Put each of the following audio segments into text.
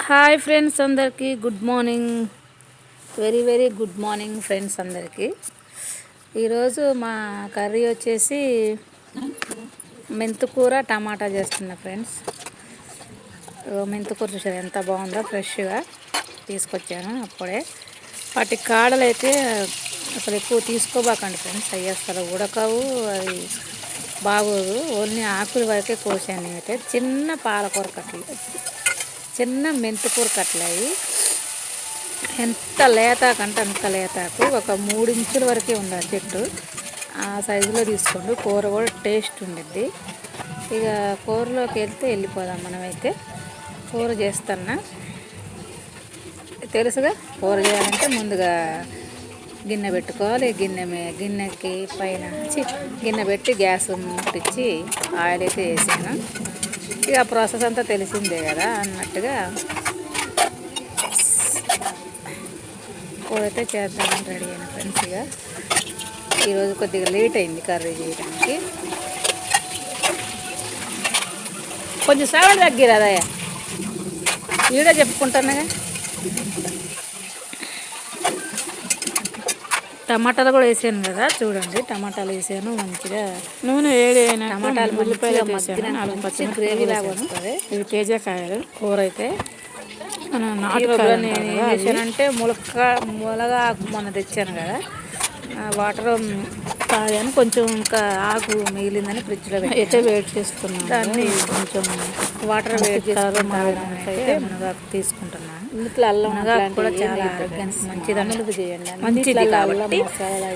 Hi friends అందరికీ good morning. Very very good morning friends అందరికీ. ఈరోజు మా కర్రీ వచ్చేసి మెంతుకూర టమాటా చేస్తున్నా ఫ్రెండ్స్. మెంతుకూర చూసారు ఎంత బాగుందో, ఫ్రెష్గా తీసుకొచ్చాను అప్పుడే. వాటి కాడలు అయితే అసలు ఎక్కువ తీసుకోబాకండి ఫ్రెండ్స్, అవి అసలు ఉడకవు, అది బాగోదు. ఓన్లీ ఆకుల వరకే కోసాను నేనైతే. చిన్న పాలకూర కట్టలు, చిన్న మెంతుకూర కట్టలు అవి ఎంత లేతాకంటే అంత లేతాకు, ఒక 3 ఇంచుల వరకే ఉండాలి చెట్టు. ఆ సైజులో తీసుకోండి, కూర కూడా టేస్ట్ ఉండిద్ది. ఇక కూరలోకి వెళ్ళిపోదాం. మనమైతే కూర చేస్తున్నా, తెలుసుగా. కూర చేయాలంటే ముందుగా గిన్నె పెట్టుకోవాలి. గిన్నెకి పైన గిన్నె పెట్టి గ్యాస్ ముట్టించి ఆయిల్ అయితే వేసాను. ఇక ప్రాసెస్ అంతా తెలిసిందే కదా అన్నట్టుగా కూర అయితే చేద్దామని రెడీ అయిన ఫ్రెండ్స్. ఇక ఈరోజు కొద్దిగా లేట్ అయింది కర్రీ చేయడానికి. కొంచెం సౌండ్ తగ్గిరాదయ్యా, వీడియో చెప్పుకుంటున్నాగా. టమాటాలు కూడా వేసాను కదా, చూడండి. టమాటాలు వేసాను, మంచిగా నూనె వేడి అయినా టమాటాలు ఉల్లిపాయలు మగ్గిన గ్రేవీ లాగా వస్తుంది. ఇవి తేజకాయలు కూర అయితే. నేను ఏం చేశానంటే ములగా ఆకు మొన్న తెచ్చాను కదా, వాటర్ తాగాను. కొంచెం ఇంకా ఆకు మిగిలిందని ఫ్రిడ్జ్లో అయితే వేడి చేస్తున్నాను. దాన్ని కొంచెం వాటర్ వేడి చేసి మునగాకు తీసుకుంటున్నాను. ఇంట్లో అల్లం కూడా చాలా ఆరోగ్యానికి మంచిది కాబట్టి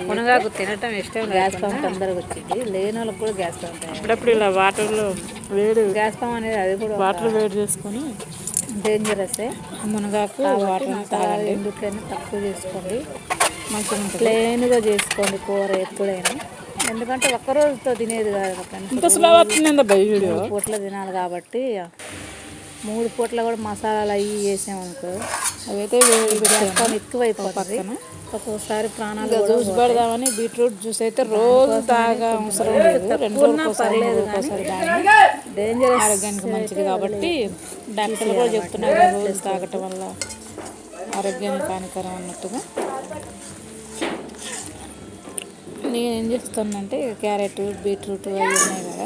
మునగాకు తినటం ఇష్టం. గ్యాస్ ఫామ్ తొందరగా వచ్చింది, లేని వాళ్ళకి కూడా గ్యాస్ ఫామ్. అప్పుడప్పుడు ఇలా వాటర్లో వేడి గ్యాస్ ఫామ్ అనేది అది కూడా వాటర్ వేడి చేసుకొని డేంజరసే. మునగాకు వాటర్ తాగండి, ఎందుకైనా తక్కువ చేసుకోండి. మంచిగా ప్లెయిన్గా చేసుకోండి కూర ఎప్పుడైనా, ఎందుకంటే ఒక్కరోజుతో తినేది కాదు, 3 పూట్ల తినాలి కాబట్టి. 3 పూట్ల కూడా మసాలాలు అవి వేసామనుకో, అవైతే ఎక్కువ అయిపోతుంది. ఒక్కోసారి ప్రాణాలు. జ్యూస్ పెడదామని బీట్రూట్ జ్యూస్ అయితే రోజు తాగా అవసరం లేదు, 2 రోజులకోసారి డేంజరస్, ఆరోగ్యానికి మంచిది కాబట్టి డాక్టర్లు కూడా చెప్తున్నారు రోజు తాగటం వల్ల ఆరోగ్యానికి హానికరం అన్నట్టుగా. నేను ఏం చేస్తానంటే క్యారెట్ బీట్రూట్ అవి ఉన్నాయి కదా,